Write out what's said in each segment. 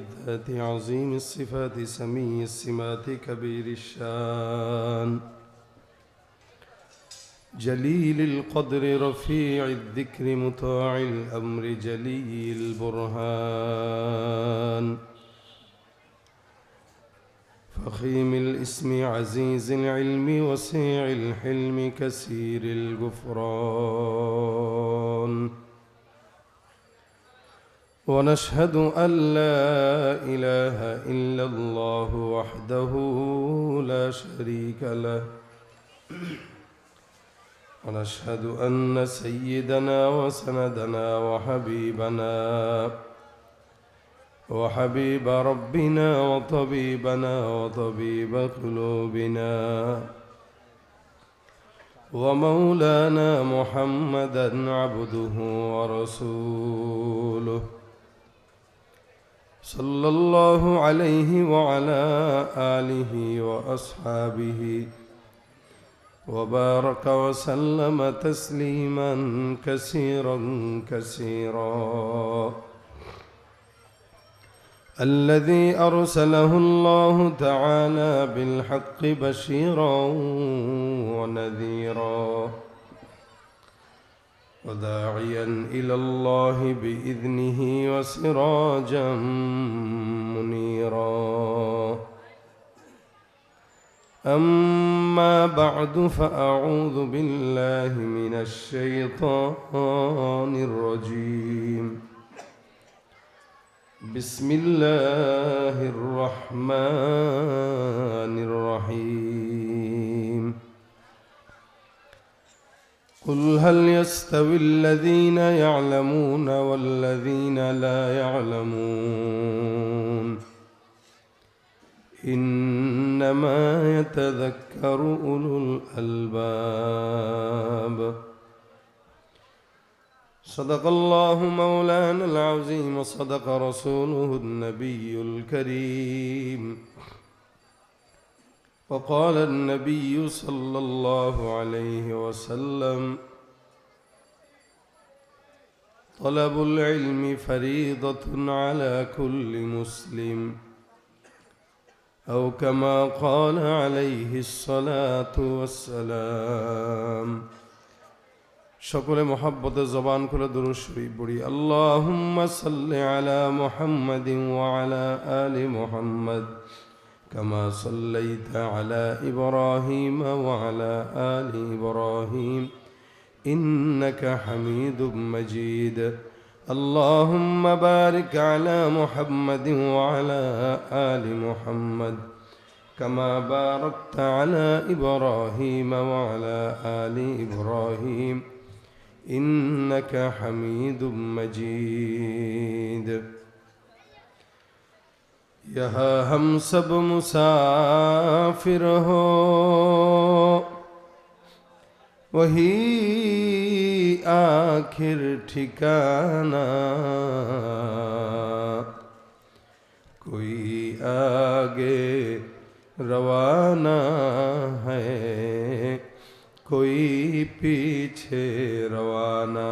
الذات عظيم الصفات سمي السمات كبير الشان جليل القدر رفيع الذكر مطاع الأمر جلي البرهان فخيم الاسم عزيز العلم وسيع الحلم كثير الغفران ونشهد أن لا إله إلا الله وحده لا شريك له ونشهد أن سيدنا وسندنا وحبيب ربنا وطبيبنا وطبيب قلوبنا ومولانا محمدا عبده ورسوله صلى الله عليه وعلى آله وأصحابه وبارك وسلم تسليما كثيرا كثيرا الذي أرسله الله تعالى بالحق بشيرا ونذيرا وداعيا إلى الله بإذنه وسراجا منيرا أما بعد فأعوذ بالله من الشيطان الرجيم بسم الله الرحمن الرحيم قل هل يستوي الذين يعلمون والذين لا يعلمون إنما يتذكر أولو الألباب صدق الله مولانا العظيم وصدق رسوله النبي الكريم وقال النبي صلى الله عليه وسلم طلب العلم فريضة على كل مسلم أو كما قال عليه الصلاة والسلام সকলে মহব্বতে জবান খুলে দুরূদ শরীফ পড়ি আল্লাহুম্মা সাল্লি আলা মুহাম্মাদিন ওয়া আলা আলি মুহাম্মাদ কামা সাল্লাইতা আলা ইব্রাহিম ওয়া আলা আলি ইব্রাহিম ইন্নাকা হামিদুম মাজিদ اللهم بارك على محمد وعلى آل محمد كما باركت على إبراهيم وعلى آل إبراهيم إنك حميد مجيد यहाँ हम सब मुसाफिर हो वही आखिर ठिकाना कोई आगे रवाना है कोई पीछे रवाना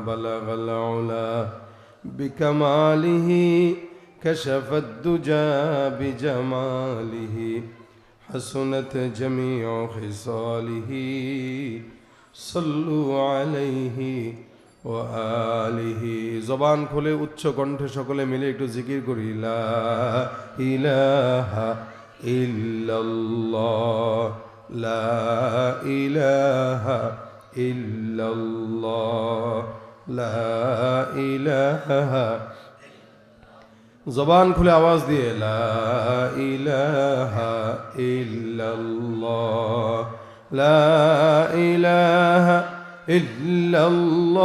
बलगल उला बिकमालिही कशफत दुजा बिजमालिही हसनत जमीउ खिसालिही सल्लु अलैहि व आलिहि जबान खुले उच्च कण्ठे सकले मिले एकटु जिकिर करि ला इलाहा इल्लल्लाह ला इलाहा इल्लल्लाह ला इलाहा जबान खुले आवाज दिए ला इलाहा इल्लल्लाह ला इलाहा इल्लल्लाह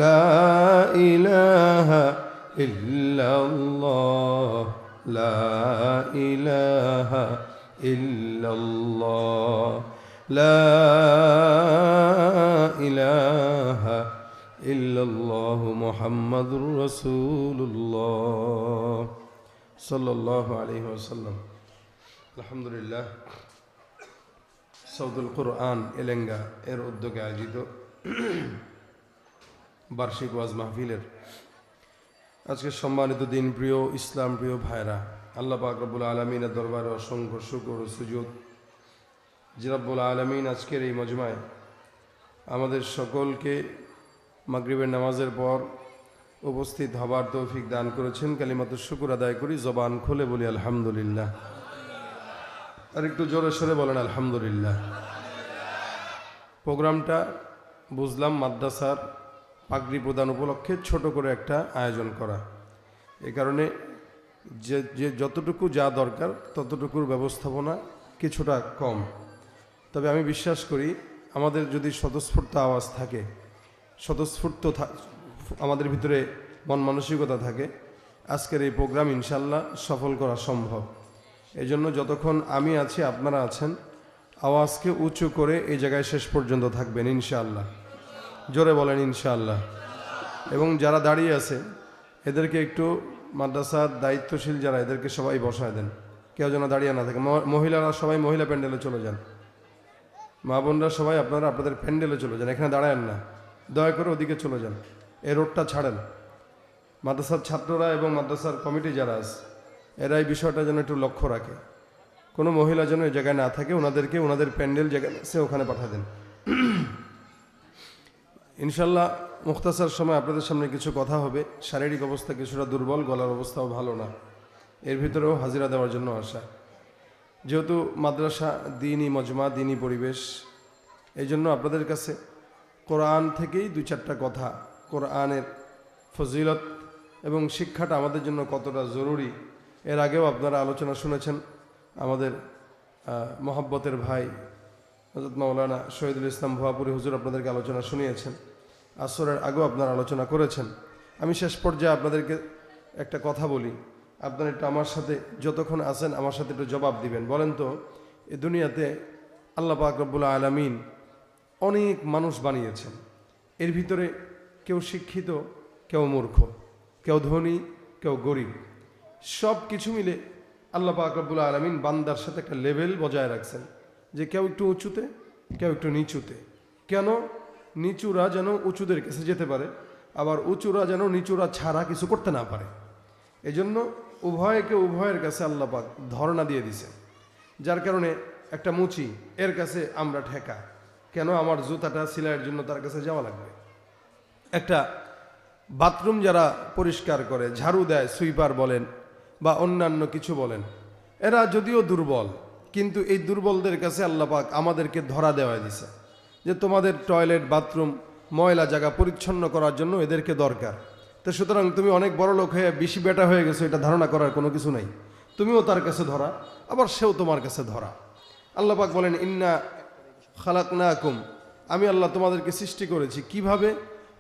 ला इलाहा इल्लल्लाह ला इलाहा इल्लल्लाह ला इलाहा इल्लल्लाह मुहम्मदुर रसूलुल्लाह सल्लल्लाहु अलैहि वसल्लम। अल्हम्दुलिल्लाह সৌদুল কুরআন এলেঙ্গা এর উদ্যোগে আয়োজিত বার্ষিক ওয়াজ মাহফিলের আজকে সম্মানিত দিন প্রিয় ইসলাম প্রিয় ভাইরা, আল্লাহ পাক রব্বুল আলামিনের দরবারে অসংখ্য শুকর ও সুজুদ যে রব্বুল আলামিন আজকের এই মজমায় আমাদের সকলকে মাগরিবের নামাজের পর উপস্থিত হবার তৌফিক দান করেছেন। কালিমাতুশ শুকর আদায় করি, জবান খুলে বলি আলহামদুলিল্লাহ। আর একটু জোরে সরে বলেন আলহামদুলিল্লাহ। প্রোগ্রামটা বুঝলাম মাদ্রাসার পাগড়ি প্রদান উপলক্ষে ছোট করে একটা আয়োজন করা, এ কারণে যে যতটুকু যা দরকার ততটুকুর ব্যবস্থাপনা কিছুটা কম। তবে আমি বিশ্বাস করি আমাদের যদি স্বতঃস্ফূর্ত আওয়াজ থাকে, স্বতঃস্ফূর্ত আমাদের ভিতরে মন মানসিকতা থাকে, আজকের এই প্রোগ্রাম ইনশাল্লাহ সফল করা সম্ভব। এই জন্য যতক্ষণ আমি আছি আপনারা আছেন, আওয়াজকে উঁচু করে এই জায়গায় শেষ পর্যন্ত থাকবেন ইনশাআল্লাহ। জোরে বলেন ইনশাআল্লাহ। এবং যারা দাঁড়িয়ে আছে এদেরকে একটু মাদ্রাসার দায়িত্বশীল যারা, এদেরকে সবাই বসায় দেন, কেউ যেন দাঁড়িয়ে না থাকে। মহিলারা সবাই মহিলা প্যান্ডেলে চলে যান, মা বোনরা সবাই আপনারা আপনাদের প্যান্ডেলে চলে যান, এখানে দাঁড়ায়েন না, দয়া করে ওদিকে চলে যান, এই রোডটা ছাড়েন। মাদ্রাসার ছাত্ররা এবং মাদ্রাসার কমিটি যারা আছে এরা এই বিষয়টা যেন একটু লক্ষ্য রাখে, কোনো মহিলা যেন এই জায়গায় না থাকে, ওনাদেরকে ওনাদের প্যান্ডেল জায়গায় আছে ওখানে পাঠা দেন ইনশাল্লাহ। মুখতাসার সময় আপনাদের সামনে কিছু কথা হবে। শারীরিক অবস্থা কিছুটা দুর্বল, গলার অবস্থাও ভালো না, এর ভিতরেও হাজিরা দেওয়ার জন্য আসা। যেহেতু মাদ্রাসা দিনই মজমা, দিনই পরিবেশ, এই জন্য আপনাদের কাছে কোরআন থেকেই দুই চারটা কথা, কোরআনের ফজিলত এবং শিক্ষাটা আমাদের জন্য কতটা জরুরি, এর আগেও আপনারা আলোচনা শুনেছেন। আমাদের মহব্বতের ভাই হযরত মাওলানা শহীদুল ইসলাম ভুয়াপুরি হুজুর আপনাদেরকে আলোচনা শুনিয়েছেন, আসরের আগেও আপনারা আলোচনা করেছেন। আমি শেষ পর্যায়ে আপনাদেরকে একটা কথা বলি, আপনারা একটু আমার সাথে যতক্ষণ আছেন আমার সাথে একটু জবাব দিবেন। বলেন তো, এই দুনিয়াতে আল্লাহ পাক রব্বুল আলামিন অনেক মানুষ বানিয়েছেন, এর ভিতরে কেউ শিক্ষিত, কেউ মূর্খ, কেউ ধনী, কেউ গরিব, সব কিছু মিলে আল্লাহ পাক রব্বুল আলামিন বান্দার সাথে একটা লেভেল বজায় রাখছেন, যে কেউ একটু উঁচুতে, কেউ একটু নিচুতে। কেন? নিচুরা যেন উঁচুদের কাছে যেতে পারে, আবার উঁচুরা যেন নিচুরা ছাড়া কিছু করতে না পারে। এই জন্য উভয়কে উভয়ের কাছে আল্লাহ পাক ধরনা দিয়ে দিছে, যার কারণে একটা মুচি এর কাছে আমরা ঠেকা, কেন আমার জুতাটা সিলাইয়ের জন্য তার কাছে যাওয়া লাগবে। একটা বাথরুম যারা পরিষ্কার করে, ঝাড়ু দেয়, সুইপার বলেন বা অন্যান্য কিছু বলেন, এরা যদিও দুর্বল, কিন্তু এই দুর্বলদের কাছে আল্লাহ পাক আমাদেরকে ধরা দেওয়া দিছে যে তোমাদের টয়লেট বাথরুম ময়লা জায়গা পরিচ্ছন্ন করার জন্য এদেরকে দরকার। তো সুতরাং তুমি অনেক বড় লোক হয়ে বেশি বেটা হয়ে গেছো, এটা ধারণা করার কোনো কিছু নাই, তুমিও তার কাছে ধরা, আবার সেও তোমার কাছে ধরা। আল্লাহ পাক বলেন ইন্না খালাকনাকুম, আমি আল্লাহ তোমাদেরকে সৃষ্টি করেছি। কিভাবে?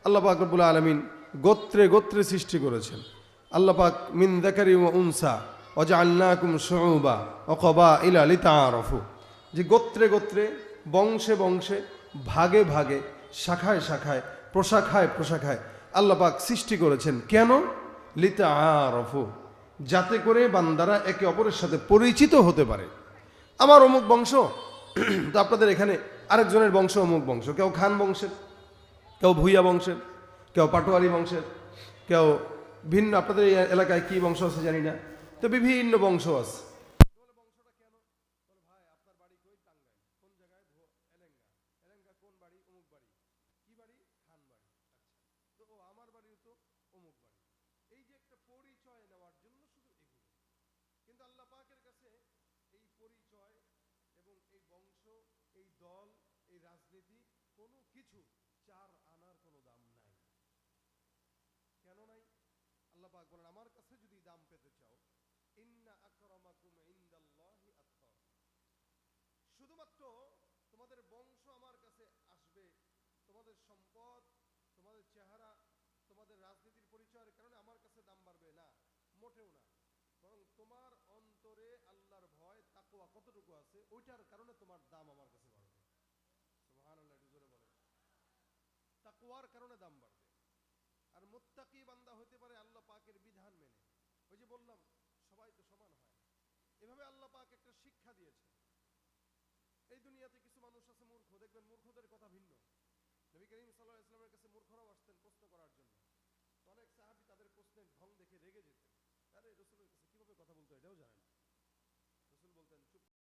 আল্লাহ পাক রব্বুল আলামিন গোত্রে গোত্রে সৃষ্টি করেছেন। আল্লাহ পাক মিন যাকারি ওয়া উনসা ওয়াজআলনাকুম শুউবা ওয়া ক্বাবাইলা লিতাআরাফু, যে গোত্রে গোত্রে, বংশে বংশে, ভাগে ভাগে, শাখায় শাখায়, প্রশাখায় প্রশাখায় আল্লাহ পাক সৃষ্টি করেছেন। কেন? লিতাআরাফু, যাতে করে বান্দারা একে অপরের সাথে পরিচিত হতে পারে। আমার অমুক বংশ, তো আপনাদের এখানে আরেকজনের বংশ অমুক বংশ, কেউ খান বংশের, কেউ ভুইয়া বংশের, কেউ পাটোয়ারি বংশের, কেউ ভিন্ন, আপনাদের এই এলাকায় কি বংশ আছে জানি না, তো বিভিন্ন বংশ আছে। আল্লাহ পাক বলেন আমার কাছে যদি দাম পেতে চাও, ইন্না আকরামাকুম ইনদাল্লাহি আতকাকুম, শুধুমাত্র তোমাদের বংশ আমার কাছে আসবে, তোমাদের সম্পদ, তোমাদের চেহারা, তোমাদের রাজনীতির পরিচয়ের কারণে আমার কাছে দাম বাড়বে না, মোটেও না। বরং তোমার অন্তরে আল্লাহর ভয় তাকওয়া কতটুকু আছে ওইটার কারণে তোমার দাম আমার কাছে বাড়বে। সুবহানাল্লাহ, একটু জোরে বলেন। তাকওয়ার কারণে দাম বাড়বে। আর মুত্তাকি বান্দা হতে পারে আল্লাহ পাকের বিধান মেনে। ওই যে বললাম সবাই তো সমান হয় না, এভাবে আল্লাহ পাক একটা শিক্ষা দিয়েছে। এই দুনিয়াতে কিছু মানুষ আছে মূর্খ, দেখবেন মূর্খদের কথা ভিন্ন। নবী করিম সাল্লাল্লাহু আলাইহি ওয়াসাল্লামের কাছে মূর্খরাও আসতেন প্রশ্ন করার জন্য।